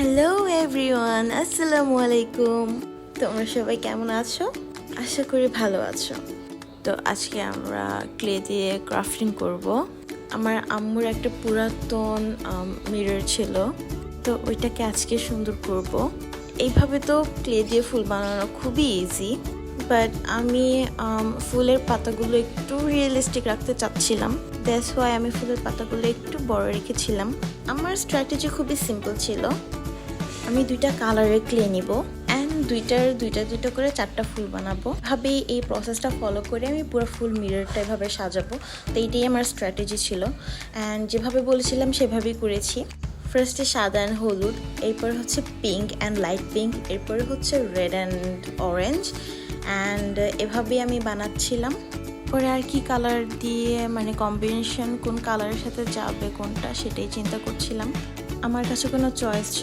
Hello everyone, আসসালামু আলাইকুম। তোমরা সবাই কেমন আছো? আশা করি ভালো আছো। তো আজকে আমরা ক্লে দিয়ে ক্রাফটিং করব। আমার আম্মুর একটা পুরাতন মিরর ছিল, তো ওইটাকে আজকে সুন্দর করব। এইভাবে তো ক্লে দিয়ে ফুল বানানো খুবই ইজি, বাট আমি ফুলের পাতাগুলো একটু রিয়েলিস্টিক রাখতে চাচ্ছিলাম। দ্যাটস ওয়াই আমি ফুলের পাতাগুলো একটু বড় রেখেছিলাম। আমার স্ট্র্যাটেজি খুবই সিম্পল ছিল। আমি দুইটা কালারের ক্লে নিব অ্যান্ড দুইটা করে 4টা ফুল বানাবো। ভাবে এই প্রসেসটা ফলো করে আমি পুরো ফুল মিররটা এভাবে সাজাবো। তো এইটাই আমার স্ট্র্যাটেজি ছিল অ্যান্ড যেভাবে বলেছিলাম সেভাবেই করেছি। ফার্স্টে সাদা অ্যান্ড হলুদ, এরপর হচ্ছে পিঙ্ক অ্যান্ড লাইট পিঙ্ক, এরপরে হচ্ছে রেড অ্যান্ড অরেঞ্জ, অ্যান্ড এভাবেই আমি বানাচ্ছিলাম। পরে আর কি কালার দিয়ে মানে কম্বিনেশন কোন কালারের সাথে যাবে কোনটা সেটাই চিন্তা করছিলাম। আমার কাছে কোনো চয়েস ছিল